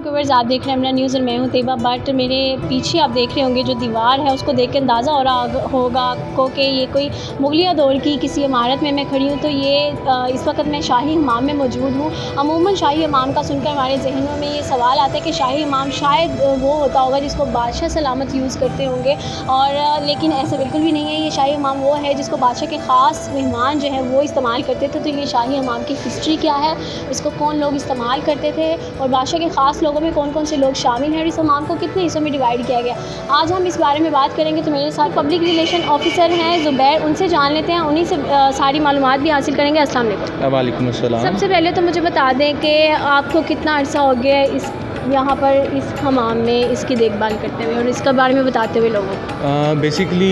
Viewers, आप देख रहे हैं मेरा न्यूज़ और मैं हूं तैयबा। बट मेरे पीछे आप देख रहे होंगे जो दीवार है उसको देख के अंदाज़ा हो रहा होगा आपको कि ये कोई मुगलिया दौर की किसी इमारत में मैं खड़ी हूं। तो ये इस वक्त मैं शाही हमाम में मौजूद हूं। अमूमन शाही हमाम का सुनकर हमारे जहनों में ये सवाल आता है कि शाही हमाम शायद वो होता होगा जिसको बादशाह सलामत यूज़ करते होंगे, और लेकिन ऐसा बिल्कुल भी नहीं है। ये शाही हमाम वो है जिसको बादशाह के ख़ास मेहमान जो है वो इस्तेमाल करते थे। तो ये शाही हमाम की हिस्ट्री क्या है, इसको कौन लोग इस्तेमाल करते थे और बादशाह के ख़ास लोगों में कौन कौन से लोग शामिल हैं और इस हमाम को कितने हिस्सों में डिवाइड किया गया, आज हम इस बारे में बात करेंगे। तो मेरे साथ पब्लिक रिलेशन ऑफिसर हैं ज़ुबैर, उनसे जान लेते हैं, उन्हीं से सारी मालूमात भी हासिल करेंगे। अस्सलाम वालेकुम। वालेकुम अस्सलाम। सबसे पहले तो मुझे बता दें कि आपको कितना अर्सा हो गया इस यहाँ पर इस हमाम में इसकी देखभाल करते हुए और इसके बारे में बताते हुए लोगों को? बेसिकली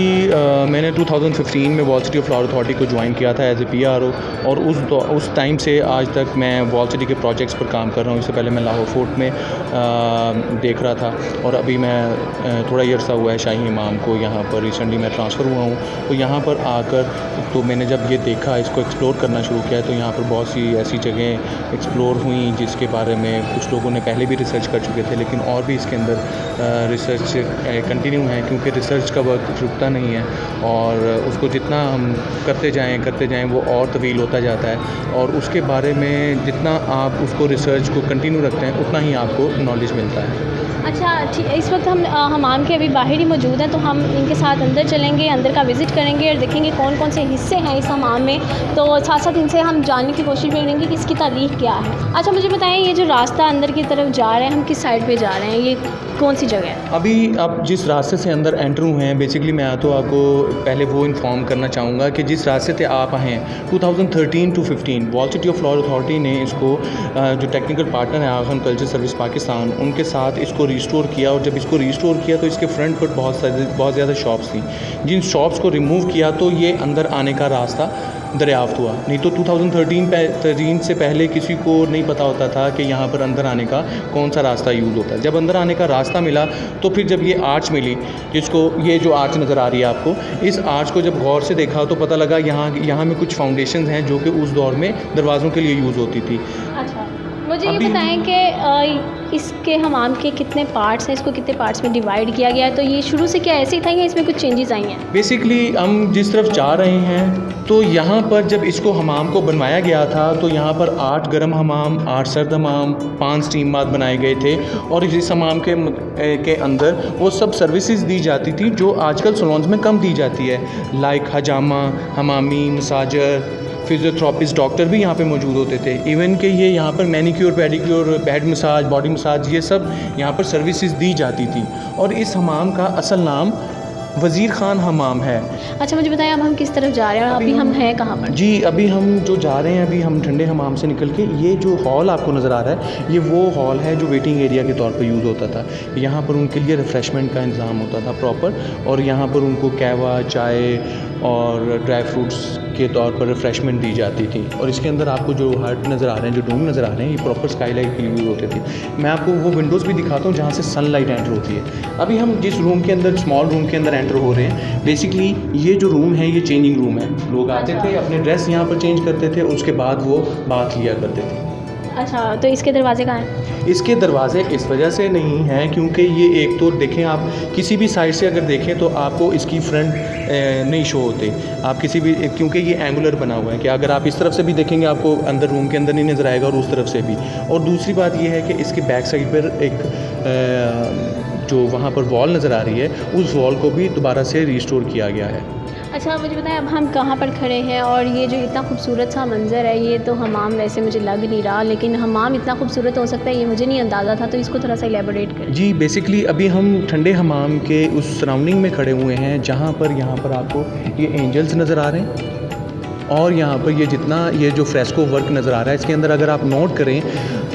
मैंने 2015 में wall city of Lahore authority को ज्वाइन किया था एज ए PRO, और उस टाइम से आज तक मैं वॉल सिटी के प्रोजेक्ट्स पर काम कर रहा हूँ। इससे पहले मैं लाहौर फोर्ट में देख रहा था, और अभी मैं थोड़ा ही अर्सा हुआ है शाही इमाम को यहाँ पर रिसेंटली मैं ट्रांसफ़र हुआ हूँ। तो यहाँ पर आकर तो मैंने जब ये देखा, इसको एक्सप्लोर करना शुरू किया, तो यहाँ पर बहुत सी ऐसी जगहें एक्सप्लोर हुई जिसके बारे में कुछ लोगों ने पहले भी रिसर्च कर चुके थे, लेकिन और भी इसके अंदर रिसर्च कंटिन्यू है, क्योंकि रिसर्च का वक्त रुकता नहीं है और उसको जितना हम करते जाएं वो और तवील होता जाता है, और उसके बारे में जितना आप उसको रिसर्च को कंटिन्यू रखते हैं उतना ही आपको नॉलेज मिलता है। अच्छा ठीक, इस वक्त हम हमाम के अभी बाहर ही मौजूद हैं, तो हम इनके साथ अंदर चलेंगे, अंदर का विज़िट करेंगे और देखेंगे कौन कौन से हिस्से हैं इस हमाम में। तो साथ साथ इनसे हम जानने की कोशिश करेंगे कि इसकी तारीख़ क्या है। अच्छा मुझे बताएं, ये जो रास्ता अंदर की तरफ जा रहे हैं, हम किस साइड पे जा रहे हैं, ये कौन सी जगह है? अभी आप जिस रास्ते से अंदर एंटर हुए हैं, बेसिकली मैं तो आपको पहले वो इन्फॉर्म करना चाहूँगा कि जिस रास्ते से आप आए हैं 2013 to 15 wall city of Lahore authority ने इसको जो टेक्निकल पार्टनर है आगन कल्चर सर्विस पाकिस्तान, उनके साथ इसको रिस्टोर किया। और जब इसको रिस्टोर किया तो इसके फ्रंट पर बहुत ज़्यादा शॉप्स थी। जिन शॉप्स को रिमूव किया तो ये अंदर आने का रास्ता दरियाफ्त हुआ। नहीं तो 2013 से पहले किसी को नहीं पता होता था कि यहाँ पर अंदर आने का कौन सा रास्ता यूज़ होता है। जब अंदर आने का रास्ता मिला तो फिर जब ये आर्च मिली, जिसको ये जो आर्च नज़र आ रही है आपको, इस आर्च को जब गौर से देखा तो पता लगा यहाँ में कुछ फाउंडेशंस हैं जो कि उस दौर में दरवाज़ों के लिए यूज़ होती थी। अच्छा मुझे ये बताएं कि इसके हमाम के कितने पार्ट्स हैं, इसको कितने पार्ट्स में डिवाइड किया गया है? तो ये शुरू से क्या ऐसे ही था या इसमें कुछ चेंजेस आई हैं? बेसिकली हम जिस तरफ जा रहे हैं तो यहाँ पर जब इसको हमाम को बनवाया गया था तो यहाँ पर 8 गर्म हमाम, 8 सर्द हमाम, 5 स्टीम बाथ बनाए गए थे, और इस हमाम के अंदर वो सब सर्विसेज दी जाती थी जो आजकल सलोन्स में कम दी जाती है, लाइक हजामा, हमामी, मसाजर, फिजियोथेरेपिस्ट, डॉक्टर भी यहाँ पे मौजूद होते थे। इवन कि ये यहाँ पर manicure, pedicure, head massage, body massage, ये सब यहाँ पर सर्विसेज दी जाती थी। और इस हमाम का असल नाम वज़ीर ख़ान हमाम है। अच्छा मुझे बताएं, अब हम किस तरफ जा रहे हैं, अभी हम हैं कहाँ पर? जी अभी हम जो जा रहे हैं, अभी हम ठंडे हमाम से निकल के ये जो हॉल आपको नज़र आ रहा है, ये वो हॉल है जो वेटिंग एरिया के तौर पर यूज़ होता था। यहाँ पर उनके लिए रिफ़्रेशमेंट का इंतज़ाम होता था प्रॉपर, और यहाँ पर उनको कहवा, चाय और ड्राई फ्रूट्स के तौर पर रिफ़्रेशमेंट दी जाती थी। और इसके अंदर आपको जो हट नज़र आ रहे हैं, जो डोम नज़र आ रहे हैं, ये प्रॉपर स्काईलाइट के लिए यूज़ होते थे। मैं आपको वो विंडोज़ भी दिखाता हूँ जहाँ से सनलाइट एंटर होती है। अभी हम जिस रूम के अंदर, स्मॉल रूम के अंदर एंटर हो रहे हैं, बेसिकली ये जो रूम है ये चेंजिंग रूम है। लोग आते थे, अपने ड्रेस यहाँ पर चेंज करते थे, उसके बाद वो बाथ लिया करते थे। अच्छा तो इसके दरवाजे कहाँ हैं? इसके दरवाज़े इस वजह से नहीं हैं क्योंकि ये एक तो देखें, आप किसी भी साइड से अगर देखें तो आपको इसकी फ्रंट नहीं शो होते, आप किसी भी, क्योंकि ये एंगुलर बना हुआ है कि अगर आप इस तरफ से भी देखेंगे आपको अंदर रूम के अंदर नहीं नज़र आएगा, और उस तरफ से भी। और दूसरी बात ये है कि इसके बैक साइड पर एक जो वहाँ पर वॉल नज़र आ रही है, उस वॉल को भी दोबारा से रिस्टोर किया गया है। अच्छा मुझे बताएं, अब हम कहाँ पर खड़े हैं और ये जो इतना खूबसूरत सा मंज़र है, ये तो हमाम वैसे मुझे लग नहीं रहा, लेकिन हमाम इतना खूबसूरत हो सकता है ये मुझे नहीं अंदाज़ा था, तो इसको थोड़ा सा एलेबोरेट करें। जी बेसिकली अभी हम ठंडे हमाम के उस सराउंडिंग में खड़े हुए हैं जहाँ पर आपको ये एंजल्स नज़र आ रहे हैं, और यहाँ पर ये जितना ये जो फ्रेस्को वर्क नज़र आ रहा है, इसके अंदर अगर आप नोट करें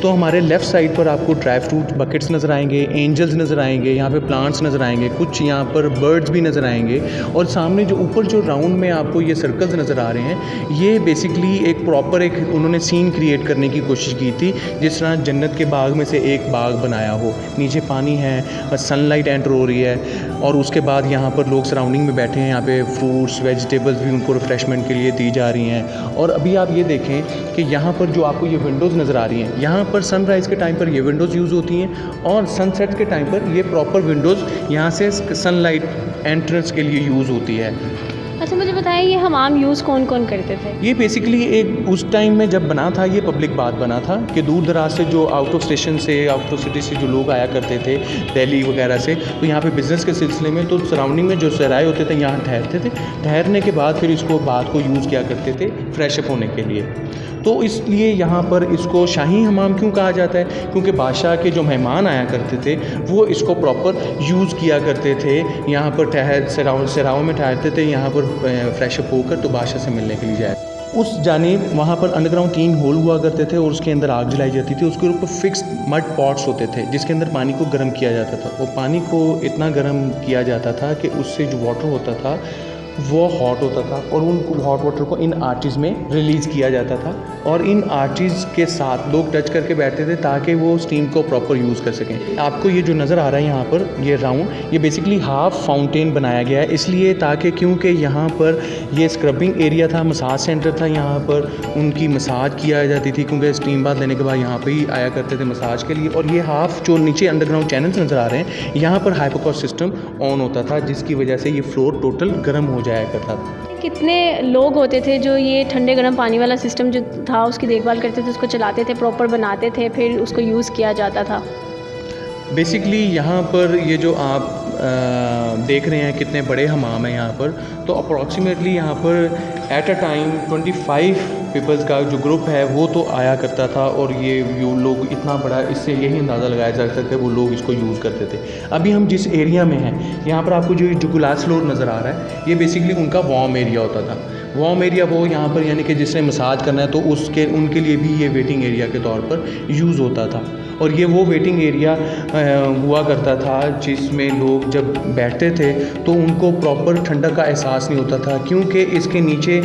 तो हमारे लेफ़्ट साइड पर आपको ड्राई फ्रूट बकेट्स नज़र आएंगे, एंजल्स नज़र आएंगे, यहाँ पे प्लांट्स नज़र आएंगे, कुछ यहाँ पर बर्ड्स भी नज़र आएंगे, और सामने जो ऊपर जो राउंड में आपको ये सर्कल्स नज़र आ रहे हैं, ये बेसिकली एक प्रॉपर एक उन्होंने सीन क्रिएट करने की कोशिश की थी, जिस तरह जन्नत के बाग में से एक बाग बनाया हो। नीचे पानी है और सनलाइट एंटर हो रही है, और उसके बाद यहाँ पर लोग सराउंडिंग में बैठे हैं, यहाँ पे फ्रूट्स, वेजिटेबल्स भी उनको रिफ़्रेशमेंट के लिए दी जा रही हैं। और अभी आप ये देखें कि यहाँ पर जो आपको ये विंडोज़ नज़र आ रही हैं, यहाँ पर सनराइज़ के टाइम पर ये विंडोज़ यूज़ होती हैं और सनसेट के टाइम पर ये प्रॉपर विंडोज़ यहाँ से सनलाइट एंट्रेंस के लिए यूज़ होती है। अच्छा, मुझे बताइए ये हमाम यूज़ कौन कौन करते थे? ये बेसिकली एक उस टाइम में जब बना था, ये पब्लिक बात बना था कि दूर दराज से जो आउट ऑफ स्टेशन से, आउट ऑफ सिटी से जो लोग आया करते थे दिल्ली वगैरह से, तो यहाँ पे बिज़नेस के सिलसिले में तो सराउंडिंग में जो सराय होते थे यहाँ ठहरते थे। ठहरने के बाद फिर इसको बात को यूज़ किया करते थे फ्रेशअप होने के लिए। तो इसलिए यहाँ पर इसको शाही हमाम क्यों कहा जाता है? क्योंकि बादशाह के जो मेहमान आया करते थे वो इसको प्रॉपर यूज़ किया करते थे। यहाँ पर सराओं में ठहरते थे, यहाँ पर फ्रेशअप होकर तो बादशाह से मिलने के लिए जाए। उस जानिब वहाँ पर अंडरग्राउंड 3 होल हुआ करते थे और उसके अंदर आग जलाई जाती थी। उसके ऊपर फिक्स्ड मड पॉट्स होते थे जिसके अंदर पानी को गर्म किया जाता था और पानी को इतना गर्म किया जाता था कि उससे जो वाटर होता था वो हॉट होता था और उन हॉट वाटर को इन आर्चेज़ में रिलीज़ किया जाता था और इन आर्चेज़ के साथ लोग टच करके बैठते थे ताकि वो स्टीम को प्रॉपर यूज़ कर सकें। आपको ये जो नज़र आ रहा है यहाँ पर ये राउंड, ये बेसिकली हाफ फाउंटेन बनाया गया है इसलिए ताकि क्योंकि यहाँ पर ये स्क्रबिंग एरिया था, मसाज सेंटर था, यहाँ पर उनकी मसाज किया जाती थी क्योंकि स्टीम बाथ लेने के बाद यहाँ पर ही आया करते थे मसाज के लिए। और ये हाफ जो नीचे अंडरग्राउंड चैनल्स नज़र आ रहे हैं यहाँ पर हाइपोकॉस्ट सिस्टम ऑन होता था जिसकी वजह से ये फ्लोर टोटल गर्म हो जाया करता था। कितने लोग होते थे जो ये ठंडे गर्म पानी वाला सिस्टम जो था उसकी देखभाल करते थे, उसको चलाते थे, प्रॉपर बनाते थे, फिर उसको यूज़ किया जाता था? बेसिकली यहाँ पर ये जो आप देख रहे हैं कितने बड़े हमाम हैं यहाँ पर, तो अप्रॉक्सीमेटली यहाँ पर एट अ टाइम 25 पीपल्स का जो ग्रुप है वो तो आया करता था और ये लोग इतना बड़ा, इससे यही अंदाज़ा लगाया जा सकता है वो लोग इसको यूज़ करते थे। अभी हम जिस एरिया में हैं यहाँ पर आपको जो ग्लास फ्लोर नज़र आ रहा है ये बेसिकली उनका वार्म एरिया होता था। वार्म एरिया वो यहाँ पर यानी कि जिसने मसाज करना है तो उनके लिए भी ये वेटिंग एरिया के तौर पर यूज़ होता था और ये वो वेटिंग एरिया हुआ करता था जिसमें लोग जब बैठते थे तो उनको प्रॉपर ठंडक का एहसास नहीं होता था क्योंकि इसके नीचे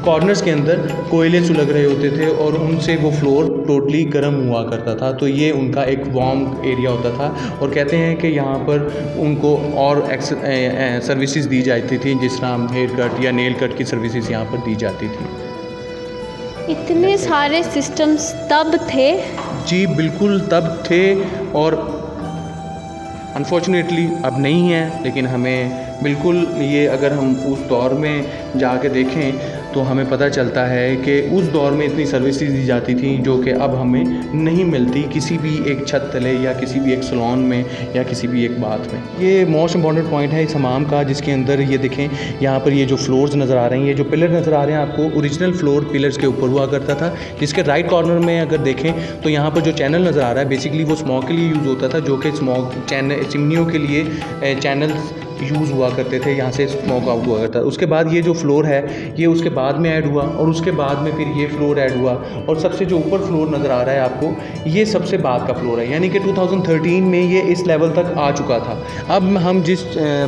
कॉर्नर्स के अंदर कोयले सुलग रहे होते थे और उनसे वो फ्लोर टोटली गर्म हुआ करता था। तो ये उनका एक वार्म एरिया होता था और कहते हैं कि यहाँ पर उनको और सर्विसेज दी जाती थी जिस तरह हेयर कट या नेल कट की सर्विसेज यहाँ पर दी जाती थी। इतने सारे सिस्टम्स तब थे? जी बिल्कुल तब थे और अनफॉर्चुनेटली अब नहीं है, लेकिन हमें बिल्कुल ये अगर हम उस दौर में जाके देखें तो हमें पता चलता है कि उस दौर में इतनी सर्विसेज दी जाती थी जो कि अब हमें नहीं मिलती किसी भी एक छत तले या किसी भी एक सलोन में या किसी भी एक बाथ में। ये मोस्ट इम्पॉर्टेंट पॉइंट है इस हमाम का जिसके अंदर ये देखें यहाँ पर ये जो फ्लोर्स नज़र आ रहे हैं, ये जो पिलर नज़र आ रहे हैं आपको, ओरिजिनल फ्लोर पिलर्स के ऊपर हुआ करता था। जिसके राइट कॉर्नर में अगर देखें तो यहाँ पर जो चैनल नज़र आ रहा है बेसिकली वो स्मोक के लिए यूज़ होता था, जो कि स्मोक चिमनियों के लिए चैनल्स यूज़ हुआ करते थे, यहाँ से स्मोक आउट हुआ करता है। उसके बाद ये जो फ्लोर है ये उसके बाद में ऐड हुआ और उसके बाद में फिर ये फ्लोर ऐड हुआ और सबसे जो ऊपर फ्लोर नज़र आ रहा है आपको ये सबसे बाद का फ्लोर है, यानी कि 2013 में ये इस लेवल तक आ चुका था। अब हम जिस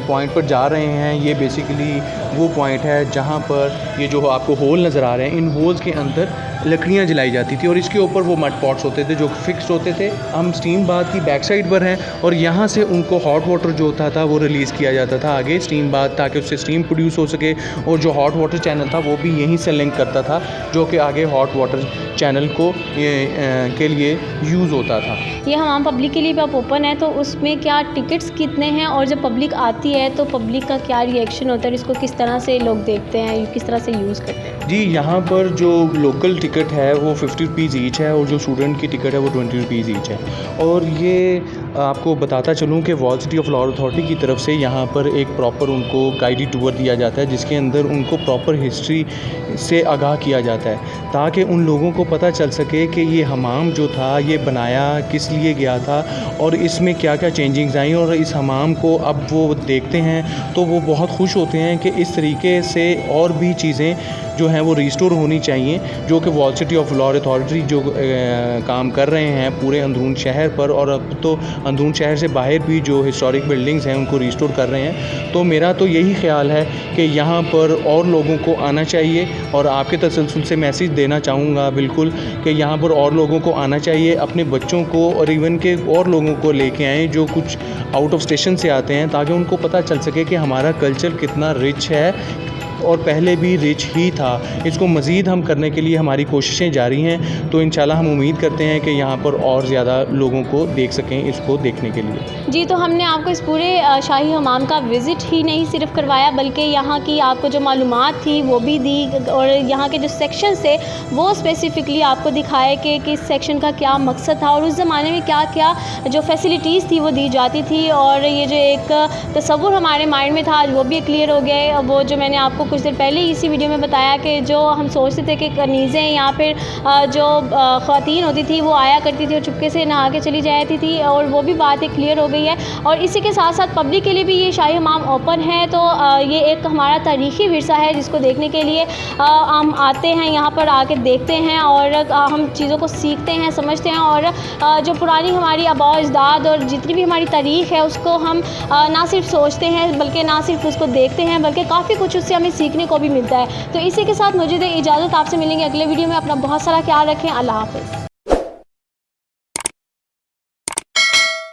पॉइंट पर जा रहे हैं ये बेसिकली वो पॉइंट है जहाँ पर ये जो आपको होल नज़र आ रहे हैं, इन होल्स के अंदर लकड़ियाँ जलाई जाती थी और इसके ऊपर वो मड पॉट्स होते थे जो फिक्स्ड होते थे। हम स्टीम बाथ की बैक साइड पर हैं और यहाँ से उनको हॉट वाटर जो होता था वो रिलीज़ किया जाता था आगे स्टीम बाथ, ताकि उससे स्टीम प्रोड्यूस हो सके और जो हॉट वाटर चैनल था वो भी यहीं से लिंक करता था जो कि आगे हॉट वाटर चैनल को के लिए यूज़ होता था। ये हमाम पब्लिक के लिए भी आप ओपन है तो उसमें क्या टिकट्स कितने हैं और जब पब्लिक आती है तो पब्लिक का क्या रिएक्शन होता है, इसको किस तरह से लोग देखते हैं, किस तरह से यूज़ करते हैं? जी यहाँ पर जो लोकल टिकट है वो 50 रुपीज़ ईच है और जो स्टूडेंट की टिकट है वो 20 रुपीज़ ईच है। और ये आपको बताता चलूँ कि wall city of Lahore authority की तरफ से यहाँ पर एक प्रॉपर उनको गाइडेड टूर दिया जाता है जिसके अंदर उनको प्रॉपर हिस्ट्री से आगाह किया जाता है ताकि उन लोगों को पता चल सके कि ये हमाम जो था ये बनाया किस लिए गया था और इसमें क्या क्या चेंजिंग्स आई और इस हमाम को अब वो देखते हैं तो वो बहुत खुश होते हैं कि इस तरीके से और भी चीज़ें जो हैं वो रिस्टोर होनी चाहिए, जो कि wall city of Lahore authority जो काम कर रहे हैं पूरे अंदरून शहर पर और अब तो अंदरून शहर से बाहर भी जो हिस्टोरिक बिल्डिंग्स हैं उनको रिस्टोर कर रहे हैं। तो मेरा तो यही ख्याल है कि यहाँ पर और लोगों को आना चाहिए और आपके तसलसल से मैसेज देना चाहूँगा बिल्कुल कि यहाँ पर और लोगों को आना चाहिए, अपने बच्चों को और इवन के और लोगों को लेके आएँ जो कुछ आउट ऑफ स्टेशन से आते हैं ताकि उनको पता चल सके कि हमारा कल्चर कितना रिच है और पहले भी रिच ही था। इसको मज़ीद हम करने के लिए हमारी कोशिशें जारी हैं, तो इंशाल्लाह हम उम्मीद करते हैं कि यहाँ पर और ज़्यादा लोगों को देख सकें इसको देखने के लिए। जी, तो हमने आपको इस पूरे शाही हमाम का विज़िट ही नहीं सिर्फ़ करवाया, बल्कि यहाँ की आपको जो मालूमात थी वो भी दी, और यहाँ के जो सेक्शंस थे वो स्पेसिफ़िकली आपको दिखाए कि किस सेक्शन का क्या मकसद था और उस ज़माने में क्या क्या जो फैसिलिटीज़ थी वो दी जाती थी। और ये जो एक तसव्वुर हमारे माइंड में था आज वो भी क्लियर हो गया है। वो जो मैंने आपको कुछ देर पहले ही इसी वीडियो में बताया कि जो हम सोचते थे कि कनीज़ें या फिर जो ख़वातीन होती थी वो आया करती थी और चुपके से नहा के चली जाती थी, और वो भी बात एक क्लियर हो गई है। और इसी के साथ साथ पब्लिक के लिए भी ये शाही हमाम ओपन है, तो ये एक हमारा तारीख़ी विरसा है जिसको देखने के लिए हम आते हैं, यहाँ पर आके देखते हैं और हम चीज़ों को सीखते हैं, समझते हैं, और जो पुरानी हमारी आबा अजदाद और जितनी भी हमारी तारीख़ है उसको हम ना सिर्फ सोचते हैं बल्कि ना सिर्फ उसको देखते हैं, बल्कि काफ़ी कुछ उससे हमें सीखने को भी मिलता है। तो इसी के साथ मुझे इजाज़त, आपसे मिलेंगे अगले वीडियो में। अपना बहुत सारा ख्याल रखें। अल्लाह हाफ़िज़।